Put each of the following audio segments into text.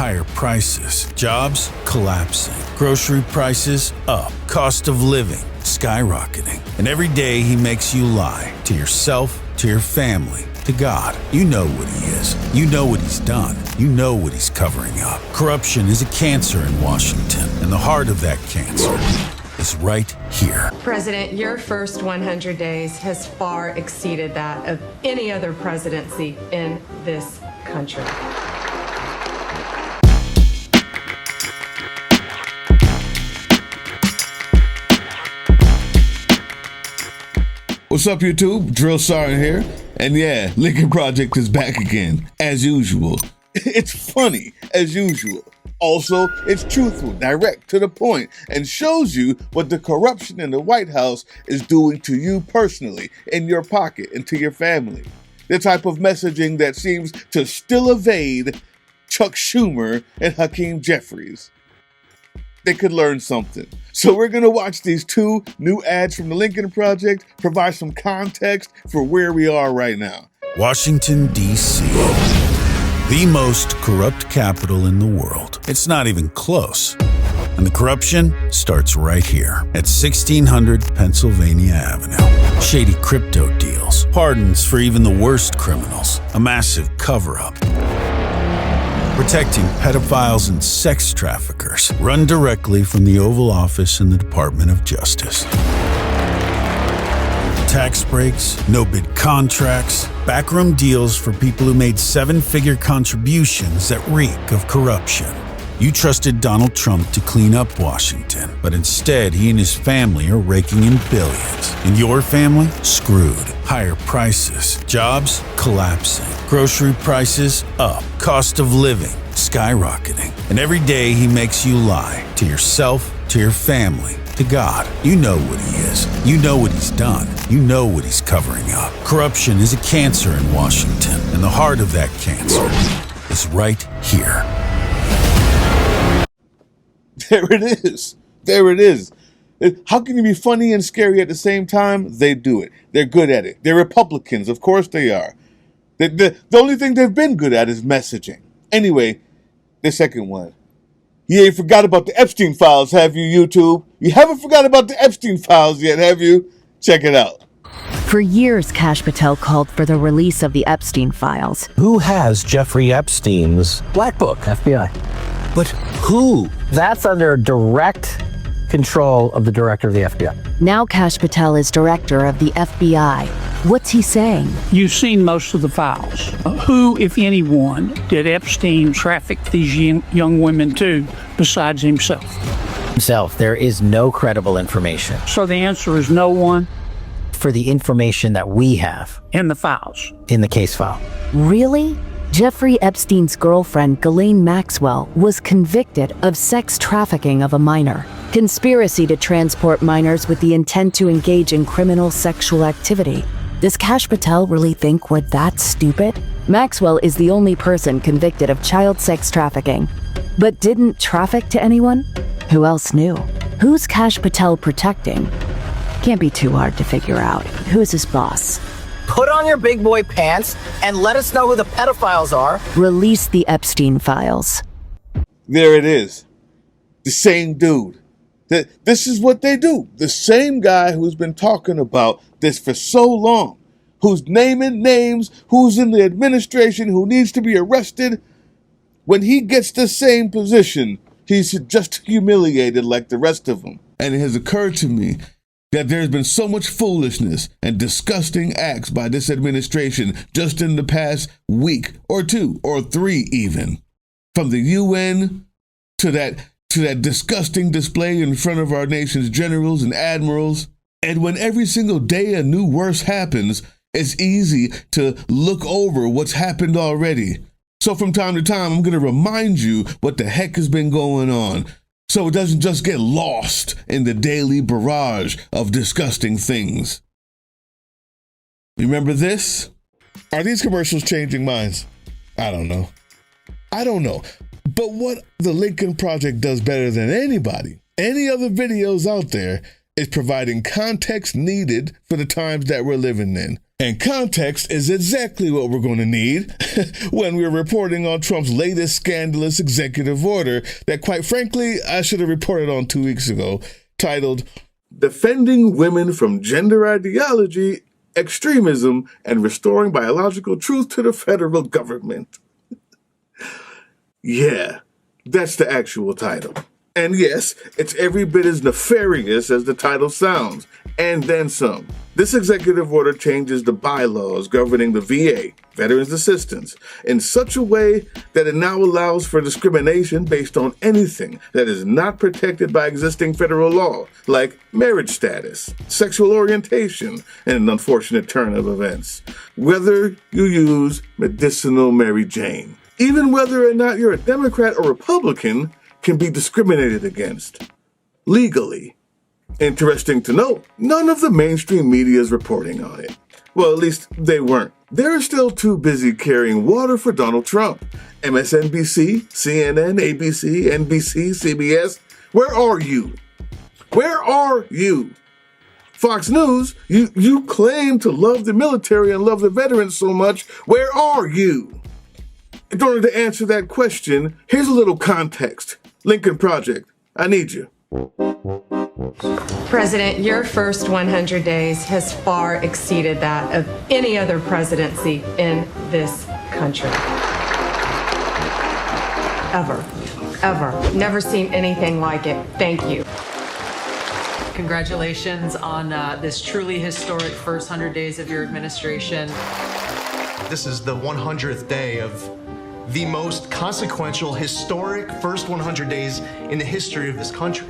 higher prices, jobs collapsing, grocery prices up, cost of living skyrocketing. And every day he makes you lie to yourself, to your family, to God. You know what he is. You know what he's done. You know what he's covering up. Corruption is a cancer in Washington, and the heart of that cancer is right here. President, your first 100 days has far exceeded that of any other presidency in this country. What's up, YouTube? Drill Sergeant here. And yeah, Lincoln Project is back again, as usual. It's funny, as usual. Also, it's truthful, direct, to the point, and shows you what the corruption in the White House is doing to you personally, in your pocket, and to your family. The type of messaging that seems to still evade Chuck Schumer and Hakeem Jeffries. They could learn something. So we're going to watch these two new ads from the Lincoln Project, provide some context for where we are right now. Washington, D.C., the most corrupt capital in the world. It's not even close. And the corruption starts right here at 1600 Pennsylvania Avenue. Shady crypto deals, pardons for even the worst criminals, a massive cover-up. Protecting pedophiles and sex traffickers, run directly from the Oval Office in the Department of Justice. Tax breaks, no-bid contracts, backroom deals for people who made seven-figure contributions that reek of corruption. You trusted Donald Trump to clean up Washington, but instead he and his family are raking in billions. And your family? Screwed. Higher prices, jobs collapsing, grocery prices up, cost of living skyrocketing. And every day he makes you lie to yourself, to your family, to God. You know what he is. You know what he's done. You know what he's covering up. Corruption is a cancer in Washington, and the heart of that cancer is right here. There it is. There it is. How can you be funny and scary at the same time? They do it. They're good at it. They're Republicans. Of course they are. The only thing they've been good at is messaging. Anyway, the second one. You ain't forgot about the Epstein files, have you, YouTube? You haven't forgot about the Epstein files yet, have you? Check it out. For years, Kash Patel called for the release of the Epstein files. Who has Jeffrey Epstein's Black Book? FBI. But who? That's under direct control of the director of the FBI. Now Kash Patel is director of the FBI. What's he saying? You've seen most of the files. Who, if anyone, did Epstein traffic these young women to besides himself? There is no credible information. So the answer is no one? For the information that we have. In the files? In the case file. Really? Jeffrey Epstein's girlfriend, Ghislaine Maxwell, was convicted of sex trafficking of a minor, conspiracy to transport minors with the intent to engage in criminal sexual activity. Does Kash Patel really think we're that stupid? Maxwell is the only person convicted of child sex trafficking, but didn't traffic to anyone? Who else knew? Who's Kash Patel protecting? Can't be too hard to figure out. Who's his boss? Put on your big boy pants and let us know who the pedophiles are. Release the Epstein files. There it is. The same dude. This is what they do. The same guy who's been talking about this for so long, who's naming names, who's in the administration, who needs to be arrested. When he gets the same position, he's just humiliated like the rest of them. And it has occurred to me that there's been so much foolishness and disgusting acts by this administration just in the past week or two or three even. From the UN to that disgusting display in front of our nation's generals and admirals. And when every single day a new worse happens, it's easy to look over what's happened already. So from time to time, I'm going to remind you what the heck has been going on, so it doesn't just get lost in the daily barrage of disgusting things. Remember this? Are these commercials changing minds? I don't know. But what the Lincoln Project does better than anybody, any other videos out there, is providing context needed for the times that we're living in. And context is exactly what we're going to need when we're reporting on Trump's latest scandalous executive order that, quite frankly, I should have reported on 2 weeks ago, titled Defending Women from Gender Ideology, Extremism, and Restoring Biological Truth to the Federal Government. Yeah, that's the actual title. And yes, it's every bit as nefarious as the title sounds, and then some. This executive order changes the bylaws governing the VA, Veterans Assistance, in such a way that it now allows for discrimination based on anything that is not protected by existing federal law, like marriage status, sexual orientation, and an unfortunate turn of events. Whether you use medicinal Mary Jane, even whether or not you're a Democrat or Republican, can be discriminated against legally. Interesting to note, none of the mainstream media is reporting on it. Well, at least they weren't. They're still too busy carrying water for Donald Trump. MSNBC, CNN, ABC, NBC, CBS, where are you? Where are you? Fox News, you claim to love the military and love the veterans so much. Where are you? In order to answer that question, here's a little context. Lincoln Project, I need you. President, your first 100 days has far exceeded that of any other presidency in this country. Ever. Never seen anything like it. Thank you. Congratulations on this truly historic first 100 days of your administration. This is the 100th day of the most consequential, historic first 100 days in the history of this country.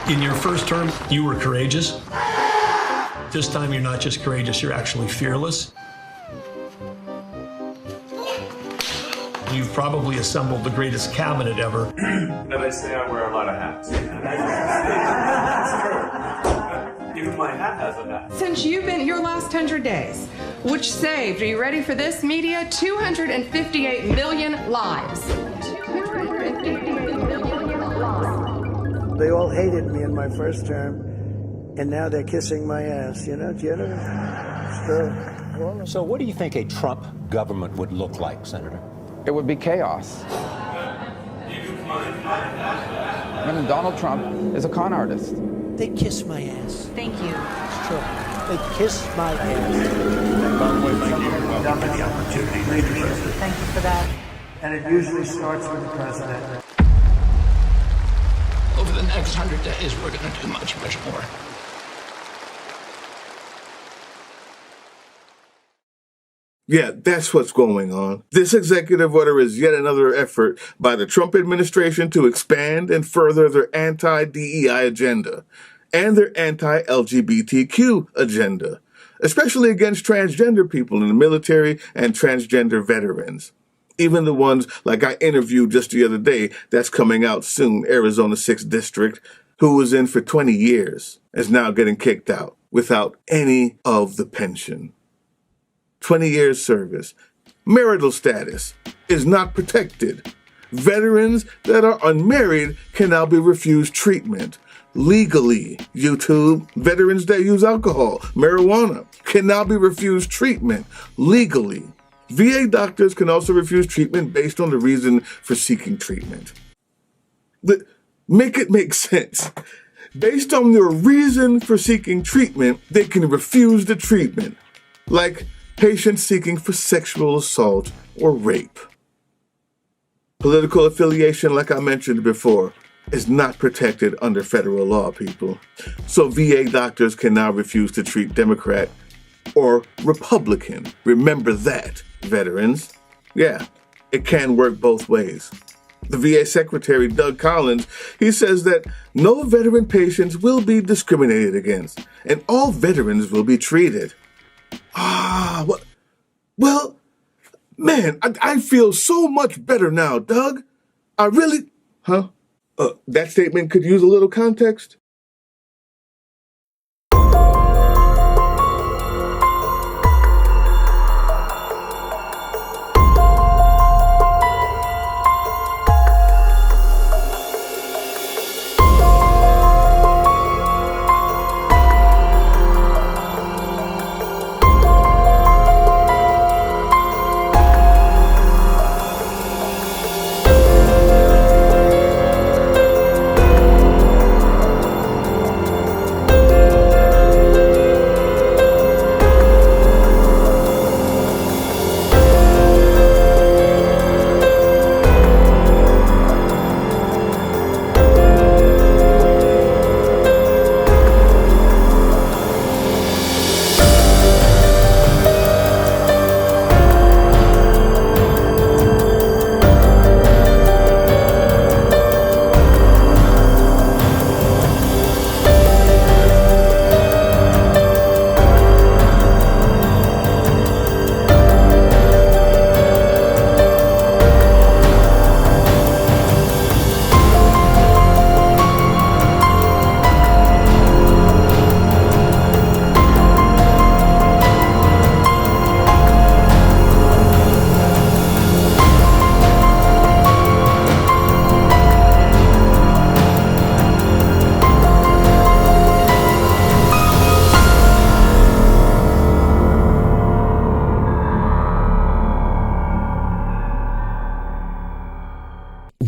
In your first term, you were courageous. This time, you're not just courageous, you're actually fearless. You've probably assembled the greatest cabinet ever. No, they say I wear a lot of hats. It's true. Even my hat has a hat. Since you've been your last 100 days, which saved, are you ready for this, media? 258 million lives. 258 million lives. They all hated me in my first term, and now they're kissing my ass. You know, do you know? It's true. So what do you think a Trump government would look like, Senator? It would be chaos. I mean, Donald Trump is a con artist. They kiss my ass. Thank you. It's true. They kiss my ass. By the way, thank you for the opportunity, Mr. President. Thank you for that. And it usually starts with the president. Over the next 100 days, we're going to do much, much more. Yeah, that's what's going on. This executive order is yet another effort by the Trump administration to expand and further their anti-DEI agenda and their anti-LGBTQ agenda, especially against transgender people in the military and transgender veterans. Even the ones like I interviewed just the other day that's coming out soon, Arizona 6th District, who was in for 20 years, is now getting kicked out without any of the pension. 20 years service. Marital status is not protected. Veterans that are unmarried can now be refused treatment. Legally, YouTube, veterans that use alcohol, marijuana, can now be refused treatment legally. VA doctors can also refuse treatment based on the reason for seeking treatment. Make it make sense. Based on their reason for seeking treatment, they can refuse the treatment. Like patients seeking for sexual assault or rape. Political affiliation, like I mentioned before, is not protected under federal law, people. So VA doctors can now refuse to treat Democrat or Republican. Remember that, veterans. Yeah, it can work both ways. The VA Secretary, Doug Collins, he says that no veteran patients will be discriminated against, and all veterans will be treated. Well, man, I feel so much better now, Doug. I really, that statement could use a little context.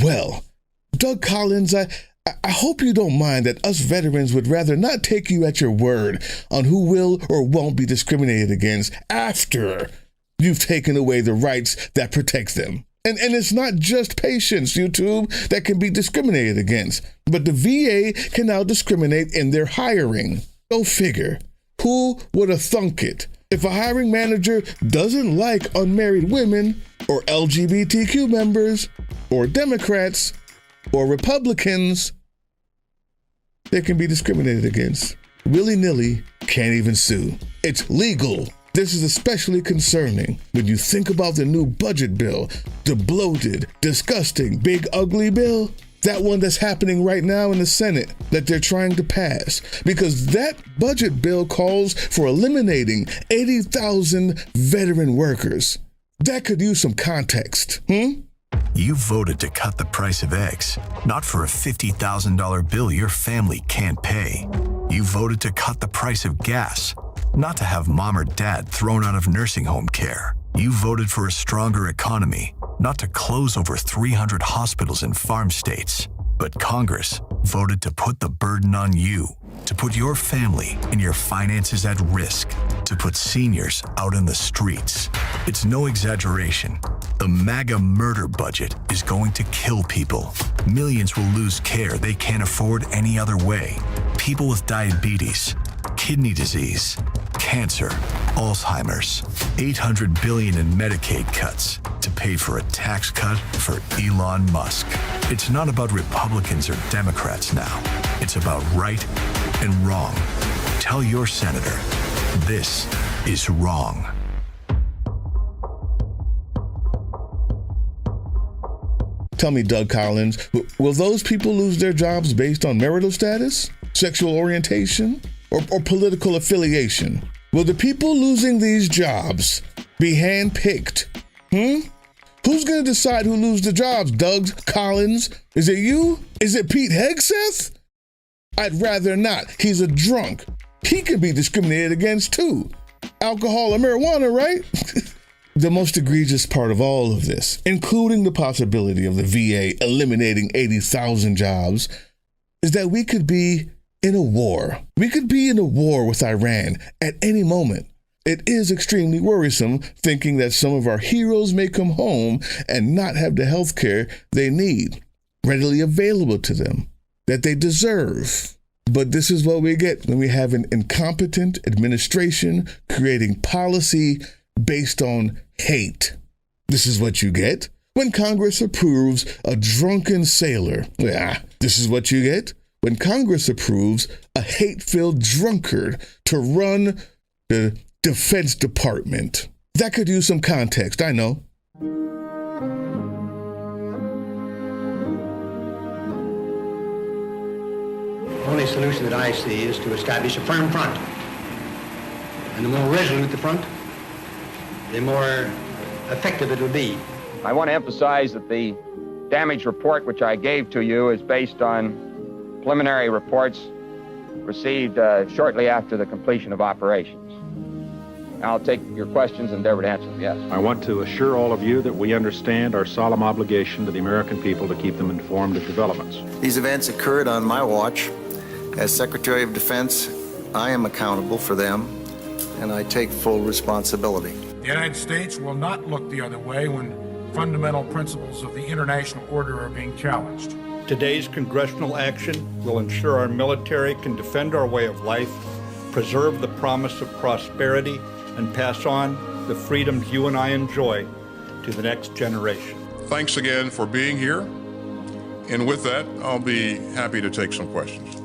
Well, Doug Collins, I hope you don't mind that us veterans would rather not take you at your word on who will or won't be discriminated against after you've taken away the rights that protect them. And it's not just patients, YouTube, that can be discriminated against, but the VA can now discriminate in their hiring. Go figure. Who would have thunk it? If a hiring manager doesn't like unmarried women or LGBTQ members or Democrats or Republicans, they can be discriminated against. Willy-nilly, can't even sue. It's legal. This is especially concerning when you think about the new budget bill, the bloated, disgusting, big, ugly bill. That one that's happening right now in the Senate that they're trying to pass. Because that budget bill calls for eliminating 80,000 veteran workers. That could use some context, You voted to cut the price of eggs, not for a $50,000 bill your family can't pay. You voted to cut the price of gas, not to have mom or dad thrown out of nursing home care. You voted for a stronger economy, not to close over 300 hospitals in farm states. But Congress voted to put the burden on you, to put your family and your finances at risk, to put seniors out in the streets. It's no exaggeration. The MAGA murder budget is going to kill people. Millions will lose care they can't afford any other way. People with diabetes, kidney disease, cancer, Alzheimer's, $800 billion in Medicaid cuts to pay for a tax cut for Elon Musk. It's not about Republicans or Democrats now. It's about right and wrong. Tell your senator, this is wrong. Tell me, Doug Collins, will those people lose their jobs based on marital status, sexual orientation, or political affiliation? Will the people losing these jobs be handpicked? Who's going to decide who loses the jobs, Doug Collins? Is it you? Is it Pete Hegseth? I'd rather not. He's a drunk. He can be discriminated against too. Alcohol or marijuana, right? The most egregious part of all of this, including the possibility of the VA eliminating 80,000 jobs, is that we could be in a war. We could be in a war with Iran at any moment. It is extremely worrisome thinking that some of our heroes may come home and not have the health care they need, readily available to them, that they deserve. But this is what we get when we have an incompetent administration creating policy based on hate. This is what you get when Congress approves a drunken sailor. This is what you get when Congress approves a hate-filled drunkard to run the Defense Department. That could use some context, I know. The only solution that I see is to establish a firm front. And the more resolute the front, the more effective it will be. I want to emphasize that the damage report which I gave to you is based on preliminary reports received shortly after the completion of operations. I'll take your questions and endeavor to answer them, yes. I want to assure all of you that we understand our solemn obligation to the American people to keep them informed of developments. These events occurred on my watch. As Secretary of Defense, I am accountable for them, and I take full responsibility. The United States will not look the other way when fundamental principles of the international order are being challenged. Today's congressional action will ensure our military can defend our way of life, preserve the promise of prosperity, and pass on the freedoms you and I enjoy to the next generation. Thanks again for being here. And with that, I'll be happy to take some questions.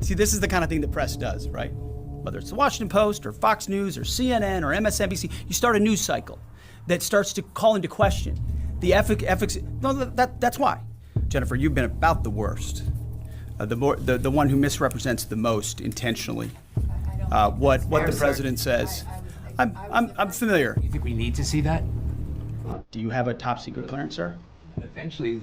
See, this is the kind of thing the press does, right? Whether it's the Washington Post or Fox News or CNN or MSNBC, you start a news cycle that starts to call into question the ethics. No, that's why. Jennifer, you've been about the worst. The one who misrepresents the most intentionally what the president says. I'm familiar. You think we need to see that? Do you have a top secret clearance, sir? Eventually.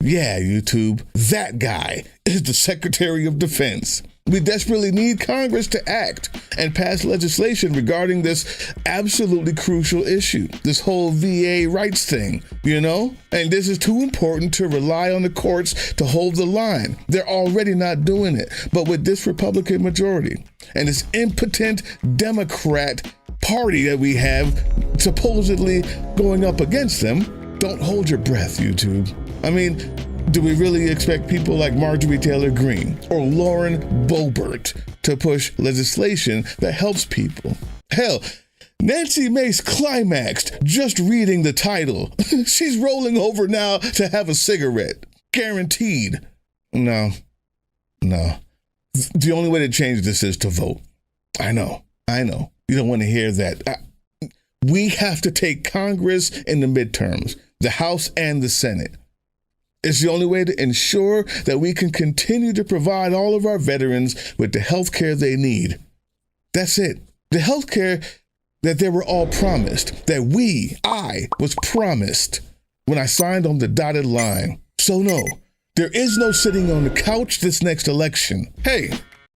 Yeah, YouTube, that guy is the Secretary of Defense. We desperately need Congress to act and pass legislation regarding this absolutely crucial issue, this whole VA rights thing, you know? And this is too important to rely on the courts to hold the line. They're already not doing it. But with this Republican majority and this impotent Democrat party that we have supposedly going up against them, don't hold your breath, YouTube. I mean, do we really expect people like Marjorie Taylor Greene or Lauren Boebert to push legislation that helps people? Hell, Nancy Mace climaxed just reading the title. She's rolling over now to have a cigarette. Guaranteed. No. The only way to change this is to vote. I know. You don't want to hear that. We have to take Congress in the midterms, the House and the Senate. It's the only way to ensure that we can continue to provide all of our veterans with the health care they need. That's it. The health care that they were all promised, that I was promised when I signed on the dotted line. So no, there is no sitting on the couch this next election. Hey,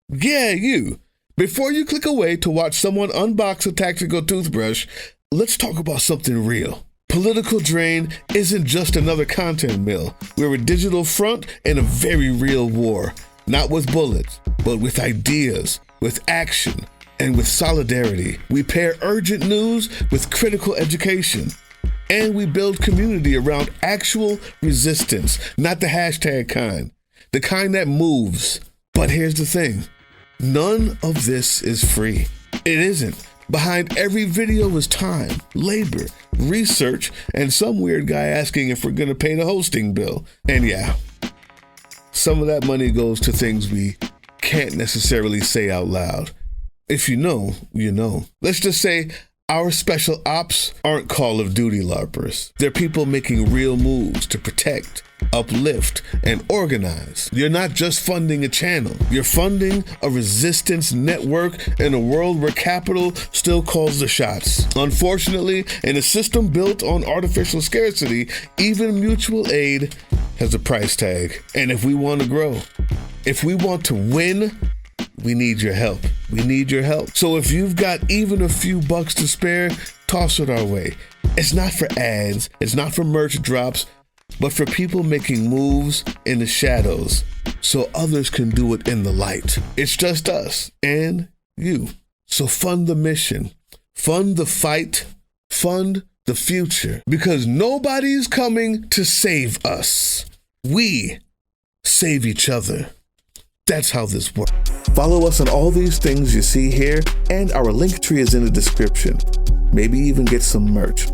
yeah, you. Before you click away to watch someone unbox a tactical toothbrush, let's talk about something real. PoliticalDrain isn't just another content mill. We're a digital front in a very real war, not with bullets, but with ideas, with action, and with solidarity. We pair urgent news with critical education, and we build community around actual resistance, not the hashtag kind, the kind that moves. But here's the thing, none of this is free. It isn't. Behind every video is time, labor, research, and some weird guy asking if we're going to pay the hosting bill. And yeah, some of that money goes to things we can't necessarily say out loud. If you know, you know. Let's just say our special ops aren't Call of Duty LARPers. They're people making real moves to protect, uplift, and organize. You're not just funding a channel. You're funding a resistance network in a world where capital still calls the shots. Unfortunately, in a system built on artificial scarcity, even mutual aid has a price tag. And if we want to grow, if we want to win, we need your help. We need your help. So if you've got even a few bucks to spare, toss it our way. It's not for ads. It's not for merch drops, but for people making moves in the shadows so others can do it in the light. It's just us and you. So fund the mission, fund the fight, fund the future, because nobody's coming to save us. We save each other. That's how this works. Follow us on all these things you see here, and our link tree is in the description. Maybe even get some merch.